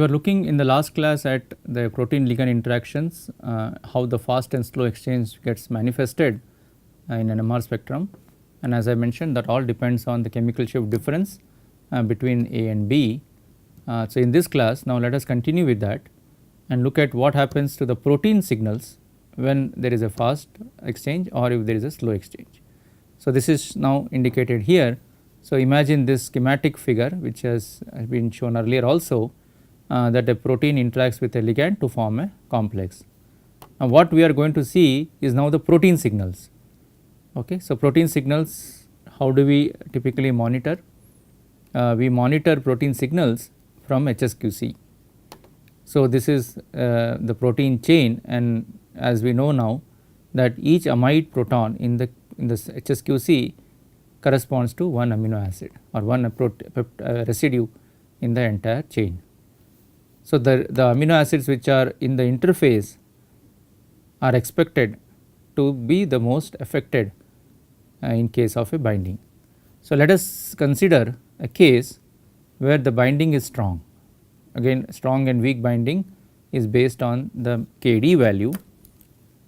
were looking in the last class at the protein ligand interactions, how the fast and slow exchange gets manifested in NMR spectrum, and as I mentioned that all depends on the chemical shift difference between A and B. So, in this class now let us continue with that and look at what happens to the protein signals when there is a fast exchange or if there is a slow exchange. So, this is now indicated here. So, imagine this schematic figure which has been shown earlier also, that a protein interacts with a ligand to form a complex. Now, what we are going to see is now the protein signals. Okay. So, protein signals, how do we typically monitor? We monitor protein signals from HSQC. So, this is the protein chain, and as we know now that each amide proton in the HSQC corresponds to one amino acid or one residue in the entire chain. So, the amino acids which are in the interface are expected to be the most affected in case of a binding. So, let us consider a case where the binding is strong. Again, strong and weak binding is based on the Kd value.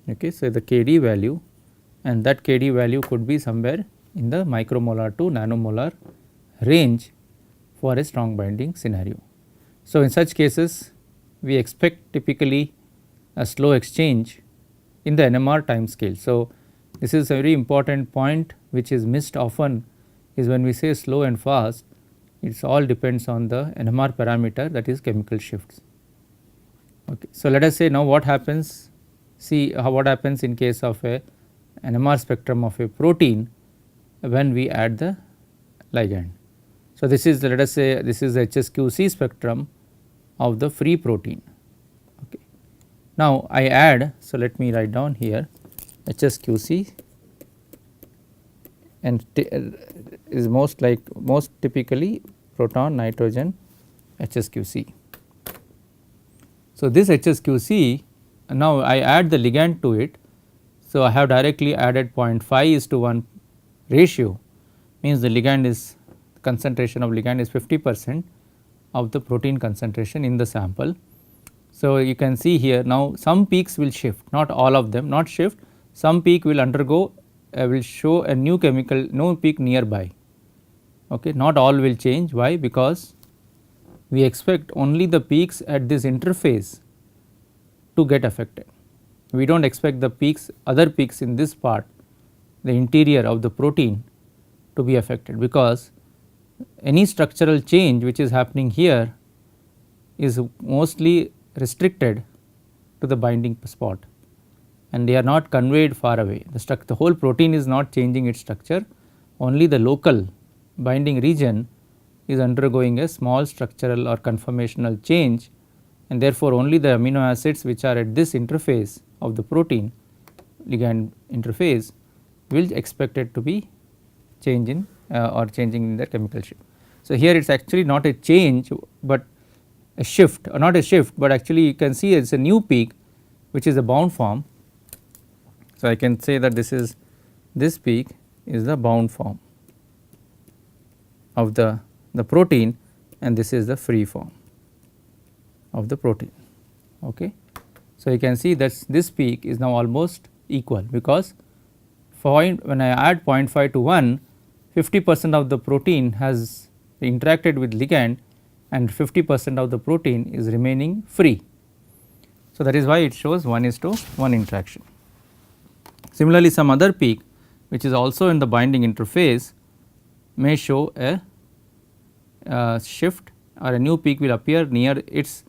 Okay. So, the Kd value, and that Kd value could be somewhere in the micromolar to nanomolar range for a strong binding scenario. So, in such cases we expect typically a slow exchange in the NMR time scale. So, this is a very important point which is missed often, is when we say slow and fast, it all depends on the NMR parameter, that is chemical shifts. Okay. So, let us say now what happens, see what happens in case of a NMR spectrum of a protein when we add the ligand. So, this is let us say this is the HSQC spectrum of the free protein. Okay. Now, I add, so let me write down here HSQC, and is most typically proton nitrogen HSQC. So, this HSQC, now I add the ligand to it. So, I have directly added 0.5:1 ratio, means the ligand is concentration of ligand is 50% of the protein concentration in the sample. So, you can see here now some peaks will shift, not all of them, not shift, some peak will undergo will show a new chemical, no peak nearby. Okay. Not all will change. Why? Because we expect only the peaks at this interface to get affected. We do not expect the peaks, other peaks in this part, the interior of the protein, to be affected, because any structural change which is happening here is mostly restricted to the binding spot, and they are not conveyed far away. The whole protein is not changing its structure, only the local binding region is undergoing a small structural or conformational change, and therefore, only the amino acids which are at this interface of the protein ligand interface will expect it to be change in or changing in the chemical shift. So, here it is actually not a change, but a shift, or not a shift, but actually you can see it is a new peak which is a bound form. So, I can say that this peak is the bound form of the protein, and this is the free form of the protein. Okay. So, you can see that this peak is now almost equal, because when I add 0.5 to 1, 50% of the protein has interacted with ligand and 50% of the protein is remaining free. So, that is why it shows 1:1 interaction. Similarly, some other peak which is also in the binding interface may show a shift, or a new peak will appear near its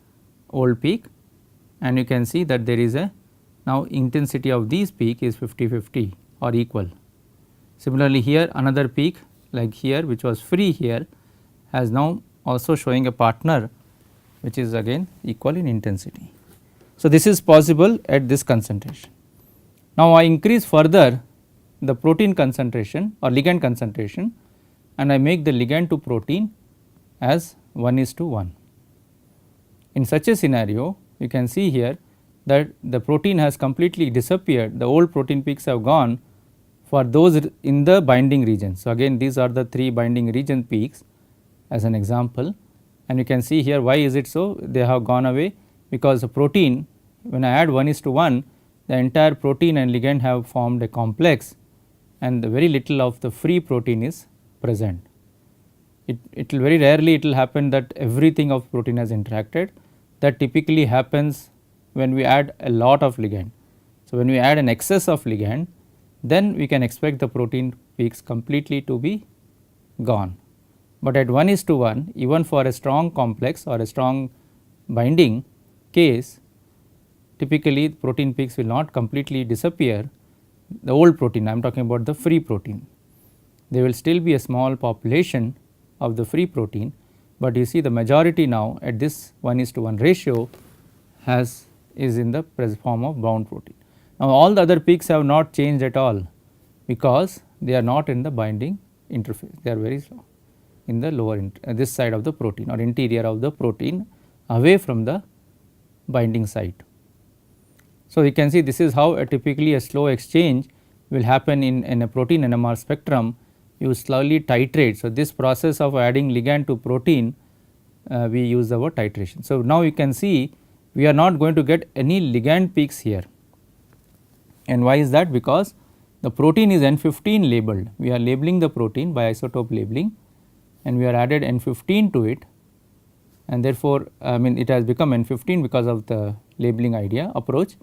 old peak, and you can see that there is a now intensity of these peak is 50-50 or equal. Similarly, here another peak like here which was free here has now also showing a partner which is again equal in intensity. So, this is possible at this concentration. Now, I increase further the protein concentration or ligand concentration, and I make the ligand to protein as 1:1. In such a scenario, you can see here that the protein has completely disappeared, the old protein peaks have gone for those in the binding region. So, again these are the 3 binding region peaks as an example, and you can see here why is it so, they have gone away because the protein, when I add 1:1, the entire protein and ligand have formed a complex and very little of the free protein is present. It will very rarely it will happen that everything of protein has interacted. That typically happens when we add a lot of ligand. So, when we add an excess of ligand, then we can expect the protein peaks completely to be gone. But at 1:1, even for a strong complex or a strong binding case, typically protein peaks will not completely disappear. The old protein, I am talking about the free protein, there will still be a small population of the free protein, but you see the majority now at this 1:1 ratio is in the form of bound protein. Now, all the other peaks have not changed at all because they are not in the binding interface, they are very slow in the lower this side of the protein or interior of the protein away from the binding site. So, you can see this is how typically a slow exchange will happen in a protein NMR spectrum. You slowly titrate. So, this process of adding ligand to protein we use the word titration. So, now you can see we are not going to get any ligand peaks here, and why is that? Because the protein is N15 labeled, we are labeling the protein by isotope labeling and we are added N15 to it, and therefore, I mean it has become N15 because of the labeling idea approach,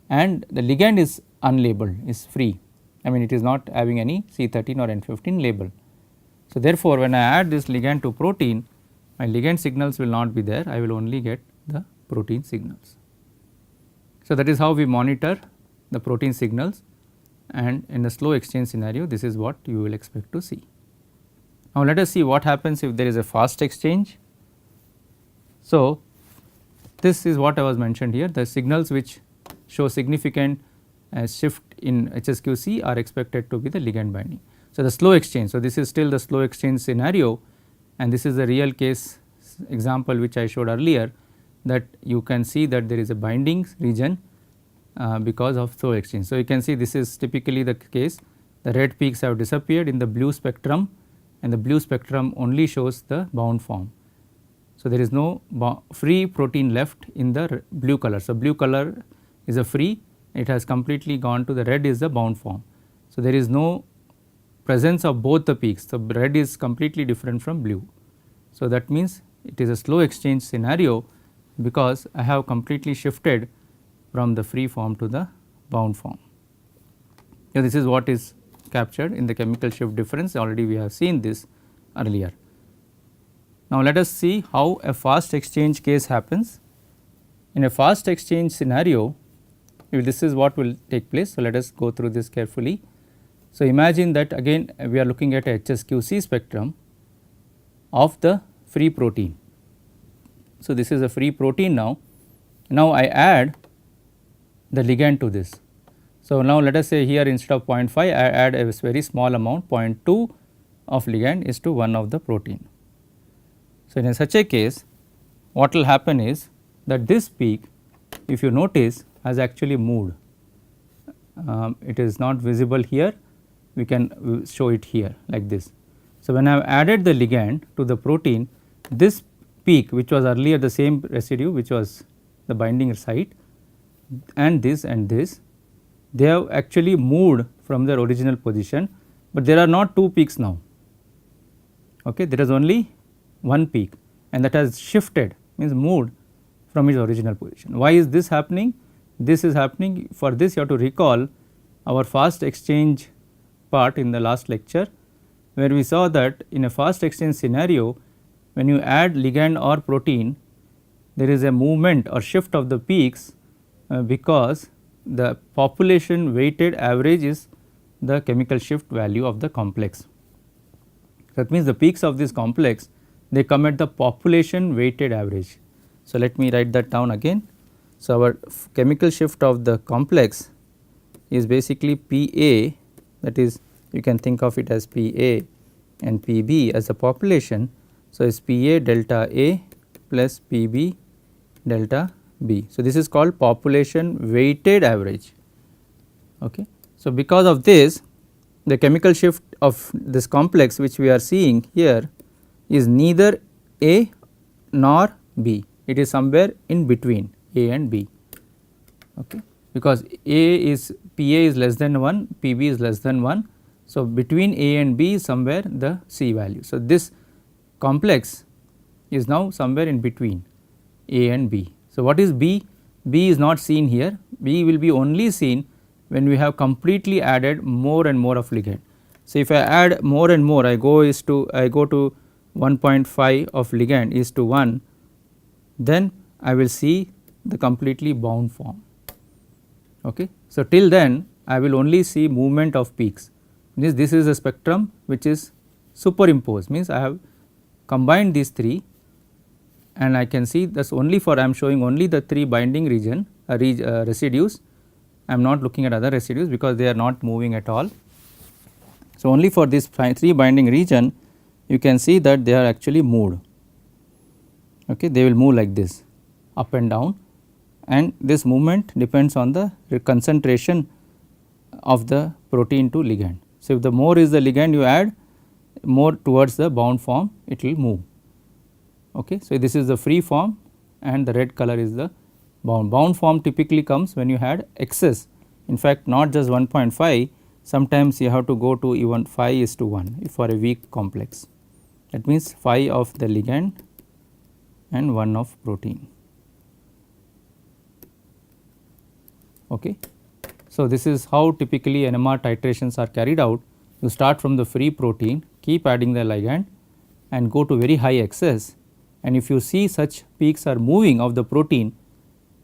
and the ligand is unlabeled, is free, I mean it is not having any C13 or N15 label. So, therefore, when I add this ligand to protein, my ligand signals will not be there, I will only get the protein signals. So, that is how we monitor the protein signals, and in the slow exchange scenario this is what you will expect to see. Now, let us see what happens if there is a fast exchange. So, this is what I was mentioned here, the signals which show significant shift in HSQC are expected to be the ligand binding. So, the slow exchange, so this is still the slow exchange scenario, and this is the real case example which I showed earlier, that you can see that there is a binding region because of slow exchange. So, you can see this is typically the case, the red peaks have disappeared in the blue spectrum, and the blue spectrum only shows the bound form. So, there is no free protein left in the blue color. So, blue color is a free, it has completely gone to the red is the bound form. So, there is no presence of both the peaks. So, red is completely different from blue. So, that means it is a slow exchange scenario because I have completely shifted from the free form to the bound form. So, this is what is captured in the chemical shift difference, already we have seen this earlier. Now, let us see how a fast exchange case happens. In a fast exchange scenario, this is what will take place. So, let us go through this carefully. So, imagine that again we are looking at a HSQC spectrum of the free protein. So, this is a free protein now. Now, I add the ligand to this. So, now let us say here instead of 0.5 I add a very small amount 0.2 of ligand is to 1 of the protein. So, in such a case what will happen is that this peak, if you notice, has actually moved. It is not visible here, we can show it here like this. So, when I have added the ligand to the protein, this peak which was earlier the same residue which was the binding site and this, they have actually moved from their original position, but there are not two peaks now. Okay, there is only one peak and that has shifted, means moved from its original position. Why is this happening? This is happening, for this you have to recall our fast exchange part in the last lecture, where we saw that in a fast exchange scenario when you add ligand or protein, there is a movement or shift of the peaks because the population weighted average is the chemical shift value of the complex. That means, the peaks of this complex they come at the population weighted average. So, let me write that down again. So, our chemical shift of the complex is basically Pa, that is you can think of it as Pa and Pb as a population. So, it is Pa delta A plus Pb delta B. So, this is called population weighted average. Okay. So, because of this, the chemical shift of this complex which we are seeing here is neither A nor B, it is somewhere in between A and B, okay, because A is PA is less than 1, PB is less than 1. So, between A and B is somewhere the C value. So, this complex is now somewhere in between A and B. So, what is B? B is not seen here, B will be only seen when we have completely added more and more of ligand. So, if I add more and more, I go to 1.5 of ligand is to 1, then I will see the completely bound form. Okay. So, till then I will only see movement of peaks, means this is a spectrum which is superimposed, means I have combined these 3 and I can see this only for I am showing only the 3 binding region residues. I am not looking at other residues because they are not moving at all. So, only for this 3 binding region you can see that they are actually moved, okay. They will move like this up and down, and this movement depends on the concentration of the protein to ligand. So, if the more is the ligand you add, more towards the bound form it will move, okay. So, this is the free form and the red color is the bound. Bound form typically comes when you had excess, in fact not just 1.5, sometimes you have to go to even 5:1 for a weak complex. That means 5 of the ligand and 1 of protein, okay. So, this is how typically NMR titrations are carried out. You start from the free protein, keep adding the ligand and go to very high excess, and if you see such peaks are moving of the protein,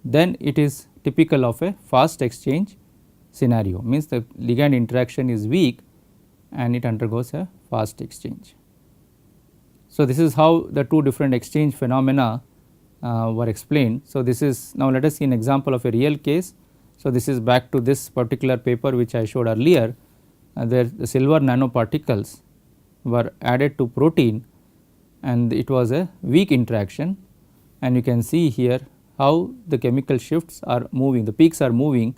then it is typical of a fast exchange scenario, means the ligand interaction is weak and it undergoes a fast exchange. So, this is how the 2 different exchange phenomena were explained. So, this is now let us see an example of a real case. So, this is back to this particular paper which I showed earlier, where the silver nanoparticles were added to protein and it was a weak interaction, and you can see here how the chemical shifts are moving, the peaks are moving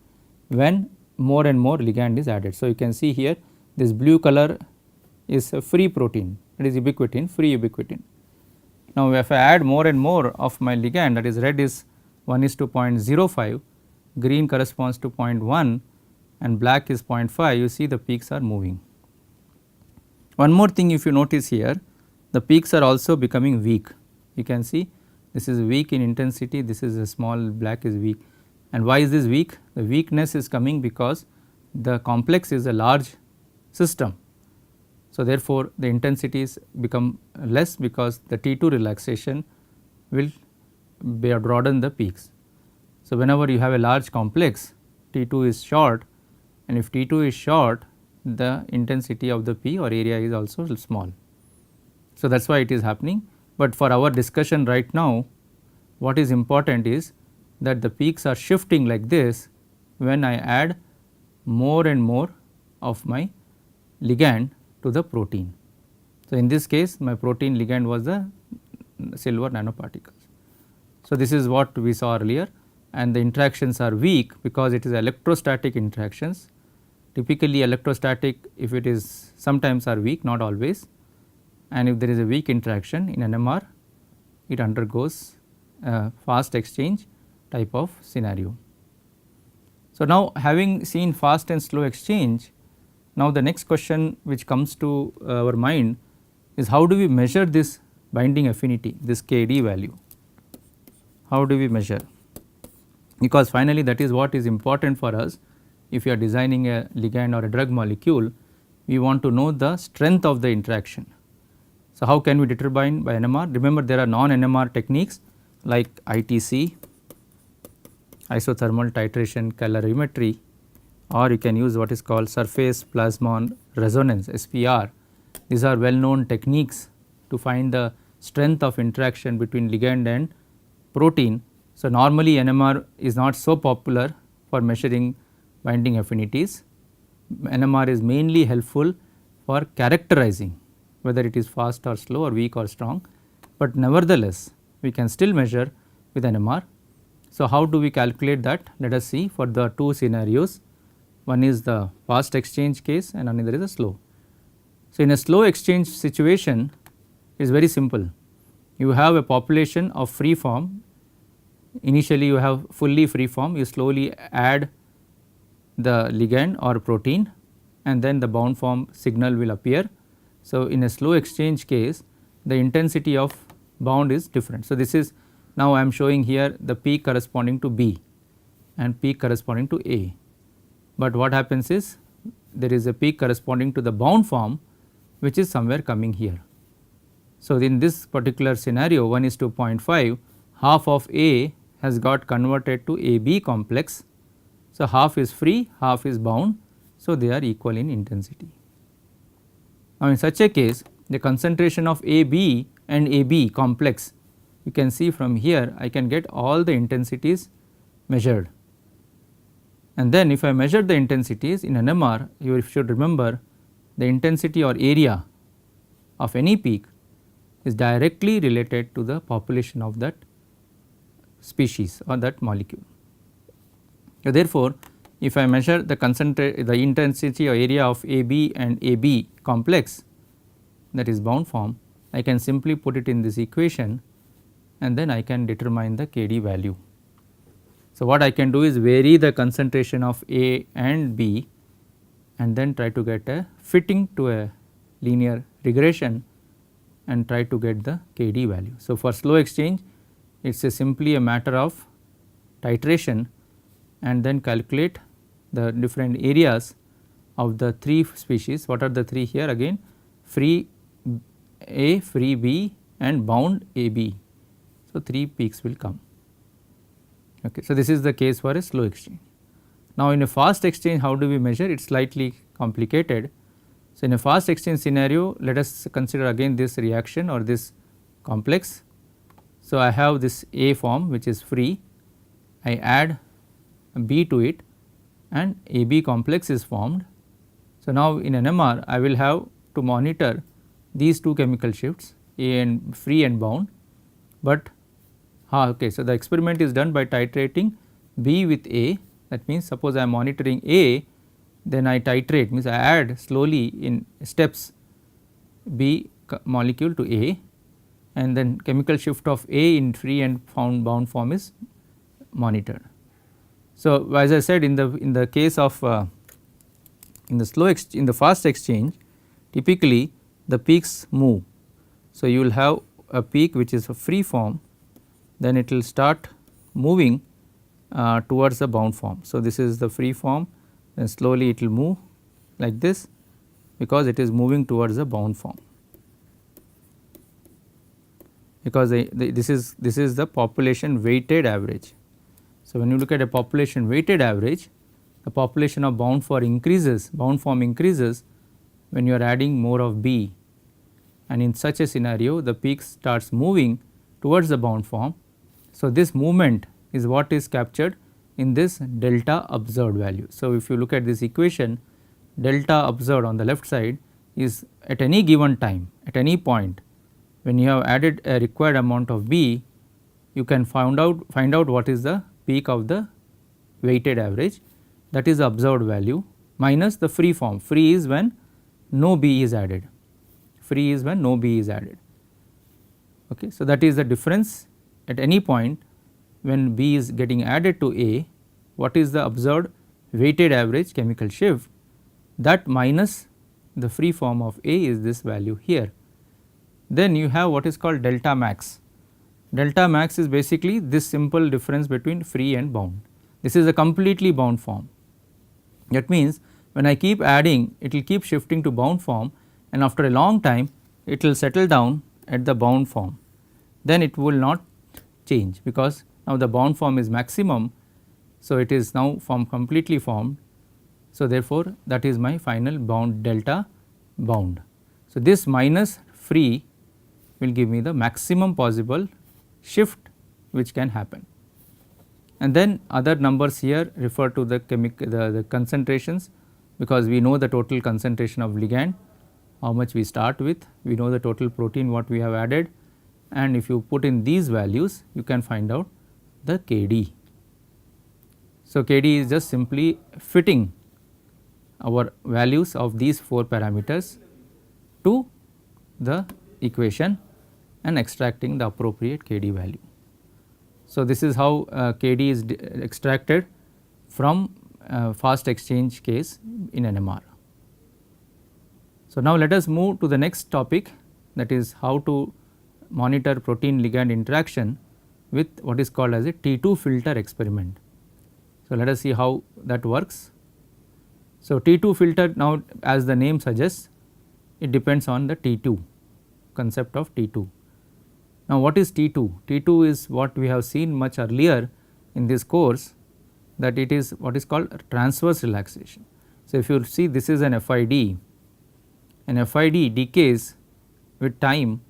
when more and more ligand is added. So, you can see here this blue color is a free protein, it is ubiquitin, free ubiquitin. Now, if I add more and more of my ligand, that is red is 1:0.05, green corresponds to 0.1 and black is 0.5, you see the peaks are moving. One more thing, if you notice here, the peaks are also becoming weak. You can see this is weak in intensity, this is a small black is weak. And why is this weak? The weakness is coming because the complex is a large system. So, therefore, the intensities become less because the T2 relaxation will broaden the peaks. So, whenever you have a large complex, T2 is short, and if T2 is short, the intensity of the P or area is also small. So, that is why it is happening, but for our discussion right now, what is important is that the peaks are shifting like this when I add more and more of my ligand to the protein. So, in this case my protein ligand was the silver nanoparticles. So, this is what we saw earlier, and the interactions are weak because it is electrostatic interactions. Typically electrostatic, if it is sometimes are weak, not always, and if there is a weak interaction in NMR, it undergoes a fast exchange type of scenario. So, now having seen fast and slow exchange, now the next question which comes to our mind is how do we measure this binding affinity, this Kd value, how do we measure? Because finally that is what is important for us. If you are designing a ligand or a drug molecule, we want to know the strength of the interaction. So, how can we determine by NMR? Remember, there are non-NMR techniques like ITC, isothermal titration calorimetry, or you can use what is called surface plasmon resonance SPR. These are well known techniques to find the strength of interaction between ligand and protein. So, normally NMR is not so popular for measuring binding affinities. NMR is mainly helpful for characterizing whether it is fast or slow or weak or strong, but nevertheless we can still measure with NMR. So, how do we calculate that? Let us see for the 2 scenarios. One is the fast exchange case and another is a slow. So, in a slow exchange situation it is very simple. you have a population of free form. Initially you have fully free form, you slowly add the ligand or protein and then the bound form signal will appear. So, in a slow exchange case the intensity of bound is different. So, this is now I am showing here the peak corresponding to B and peak corresponding to A, but what happens is there is a peak corresponding to the bound form which is somewhere coming here. So, in this particular scenario 1:0.5, half of A has got converted to AB complex. So, half is free, half is bound. So, they are equal in intensity. Now, in such a case the concentration of AB and AB complex, you can see from here I can get all the intensities measured, and then if I measure the intensities in NMR, you should remember the intensity or area of any peak is directly related to the population of that species or that molecule. So, therefore, if I measure the intensity or area of AB and AB complex, that is bound form, I can simply put it in this equation and then I can determine the Kd value. So, what I can do is vary the concentration of A and B and then try to get a fitting to a linear regression and try to get the Kd value. So, for slow exchange it is simply a matter of titration and then calculate the different areas of the 3 species. What are the 3 here? Again free A, free B and bound AB. So, 3 peaks will come. Okay. So, this is the case for a slow exchange. Now, in a fast exchange how do we measure? It is slightly complicated. So, in a fast exchange scenario let us consider again this reaction or this complex. So, I have this A form which is free, I add B to it and AB complex is formed. So, now in NMR I will have to monitor these 2 chemical shifts A and free and bound, but okay. So, the experiment is done by titrating B with A, that means suppose I am monitoring A, then I titrate means I add slowly in steps B molecule to A and then chemical shift of A in free and bound form is monitored. So, as I said in the case of in the fast exchange typically the peaks move. So, you will have a peak which is a free form, then it will start moving towards the bound form. So, this is the free form, then slowly it will move like this because it is moving towards the bound form, because this is the population weighted average. So, when you look at a population weighted average, the population of bound form increases when you are adding more of B, and in such a scenario the peak starts moving towards the bound form. So, this movement is what is captured in this delta observed value. So, if you look at this equation, delta observed on the left side is at any given time, at any point when you have added a required amount of B, you can find out what is the peak of the weighted average, that is the observed value minus the free form. Free is when no B is added, free is when no B is added. Okay. So, that is the difference at any point when B is getting added to A, what is the observed weighted average chemical shift, that minus the free form of A is this value here. Then you have what is called delta max. Delta max is basically this simple difference between free and bound. This is a completely bound form. That means when I keep adding it will keep shifting to bound form, and after a long time it will settle down at the bound form. Then it will not change because now the bound form is maximum. So, it is now completely formed. So, therefore, that is my final bound delta bound. So, this minus free will give me the maximum possible shift which can happen, and then other numbers here refer to the concentrations, because we know the total concentration of ligand, how much we start with, we know the total protein what we have added, and if you put in these values you can find out the Kd. So, Kd is just simply fitting our values of these 4 parameters to the equation and extracting the appropriate Kd value. So, this is how Kd is extracted from fast exchange case in NMR. So, now let us move to the next topic, that is how to monitor protein ligand interaction with what is called as a T2 filter experiment. So, let us see how that works. So, T2 filter, now as the name suggests, it depends on the T2, concept of T2. Now, what is T2? T2 is what we have seen much earlier in this course, that it is what is called transverse relaxation. So, if you see, this is an FID, and FID decays with time,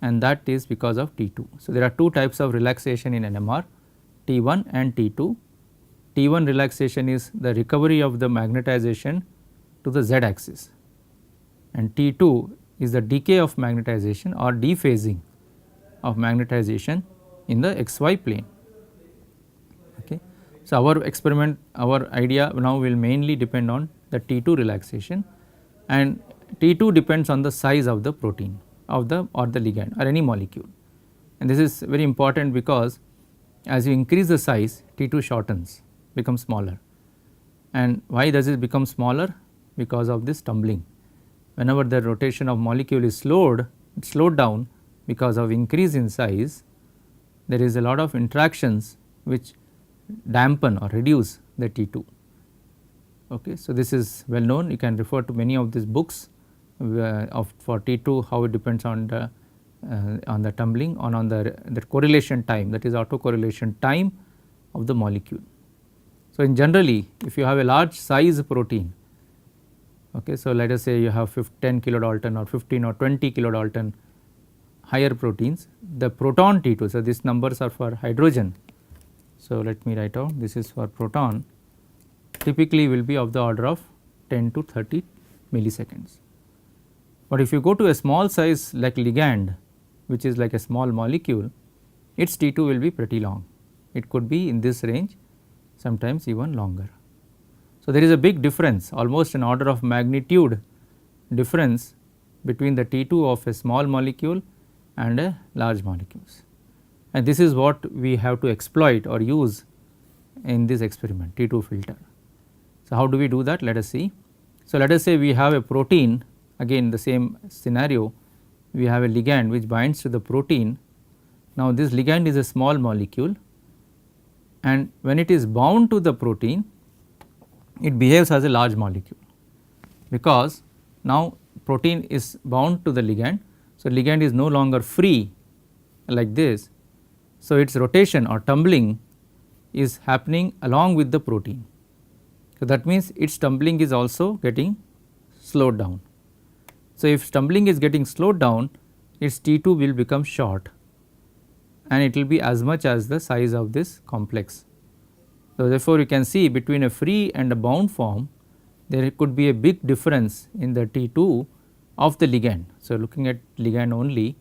and that is because of T2. So, there are two types of relaxation in NMR, T1 and T2. T1 relaxation is the recovery of the magnetization to the z axis, and T2 is the decay of magnetization or dephasing of magnetization in the xy plane. Okay. So, our experiment, our idea now will mainly depend on the T2 relaxation, and T2 depends on the size of the protein of the or the ligand or any molecule, and this is very important because as you increase the size, T2 shortens, becomes smaller. And why does it become smaller? Because of this tumbling. Whenever the rotation of molecule is slowed down because of increase in size, there is a lot of interactions which dampen or reduce the T2. Okay. So, this is well known, you can refer to many of these books for T2, how it depends on the tumbling on the correlation time, that is autocorrelation time of the molecule. So, in generally if you have a large size protein, okay, so let us say you have 10 kilodalton or 15 or 20 kilodalton higher proteins, the proton T2, so these numbers are for hydrogen. So, let me write out, this is for proton, typically will be of the order of 10 to 30 milliseconds. But if you go to a small size like ligand, which is like a small molecule, its T2 will be pretty long. It could be in this range, sometimes even longer. So, there is a big difference, almost an order of magnitude difference between the T2 of a small molecule and a large molecules, and this is what we have to exploit or use in this experiment, T2 filter. So, how do we do that? Let us see. So, let us say we have a protein, again the same scenario, we have a ligand which binds to the protein. Now, this ligand is a small molecule, and when it is bound to the protein, it behaves as a large molecule, because now protein is bound to the ligand. So, ligand is no longer free like this. So, its rotation or tumbling is happening along with the protein. So, that means its tumbling is also getting slowed down. So, if tumbling is getting slowed down, its T2 will become short, and it will be as much as the size of this complex. So, therefore, you can see between a free and a bound form, there could be a big difference in the T2 of the ligand. So, looking at ligand only,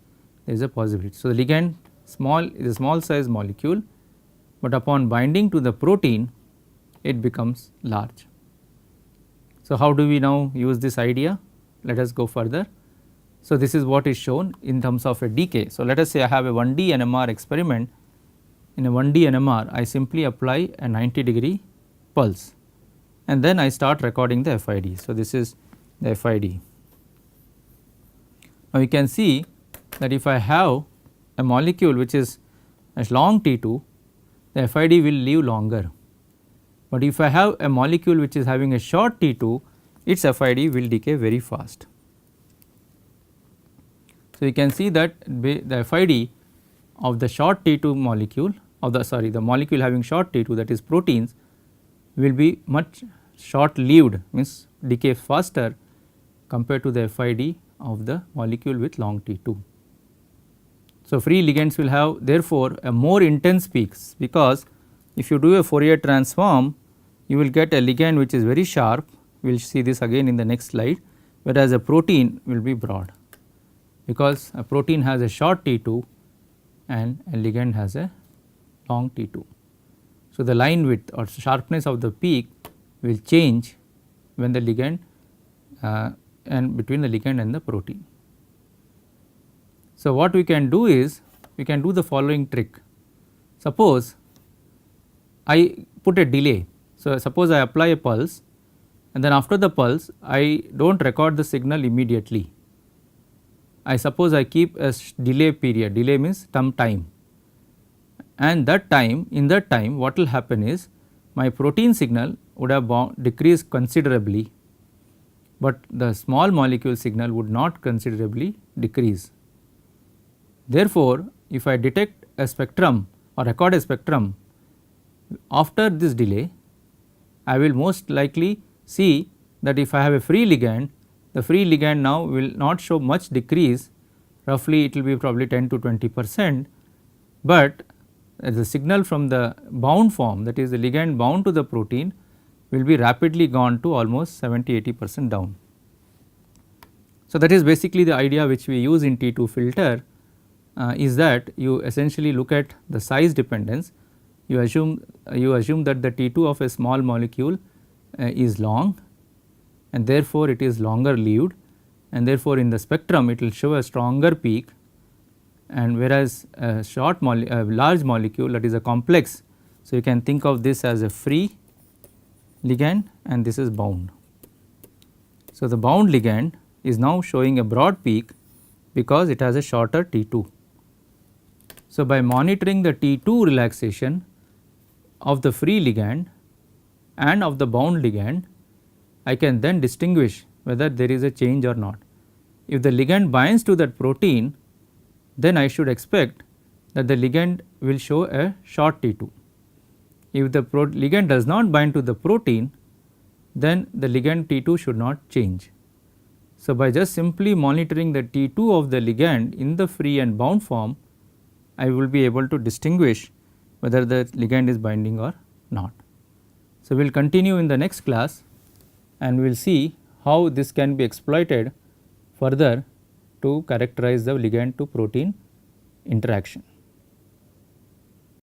there is a possibility. So, the ligand is a small size molecule, but upon binding to the protein, it becomes large. So, how do we now use this idea? Let us go further. So, this is what is shown in terms of a decay. So, let us say I have a 1D NMR experiment. In a 1D NMR, I simply apply a 90-degree pulse, and then I start recording the FID. So, this is the FID. Now, you can see that if I have a molecule which is a long T2, the FID will live longer, but if I have a molecule which is having a short T2, its FID will decay very fast. So, you can see that the FID of the short T2 molecule, of the molecule having short T2, that is proteins, will be much short lived, means decay faster compared to the FID of the molecule with long T2. So, free ligands will have therefore a more intense peaks, because if you do a Fourier transform, you will get a ligand which is very sharp, we will see this again in the next slide, whereas a protein will be broad, because a protein has a short T2 and a ligand has a long T2. So, the line width or sharpness of the peak will change when the ligand and between the ligand and the protein. So, what we can do is we can do the following trick. Suppose I put a delay. So, suppose I apply a pulse and then after the pulse I do not record the signal immediately. I suppose I keep a delay period, delay means some time, and that time, in that time what will happen is my protein signal would have decreased considerably, but the small molecule signal would not considerably decrease. Therefore, if I detect a spectrum or record a spectrum after this delay, I will most likely see that if I have a free ligand, the free ligand now will not show much decrease, roughly it will be probably 10 to 20%, but the signal from the bound form, that is the ligand bound to the protein, will be rapidly gone to almost 70-80% down. So, that is basically the idea which we use in T2 filter, is that you essentially look at the size dependence. You assume that the T2 of a small molecule is long, and therefore, it is longer lived, and therefore, in the spectrum it will show a stronger peak, and whereas a large molecule, that is a complex. So, you can think of this as a free ligand and this is bound. So, the bound ligand is now showing a broad peak because it has a shorter T2. So, by monitoring the T2 relaxation of the free ligand and of the bound ligand, I can then distinguish whether there is a change or not. If the ligand binds to that protein, then I should expect that the ligand will show a short T2. If the ligand does not bind to the protein, then the ligand T2 should not change. So, by just simply monitoring the T2 of the ligand in the free and bound form, I will be able to distinguish whether the ligand is binding or not. So, we will continue in the next class and we will see how this can be exploited further to characterize the ligand to protein interaction.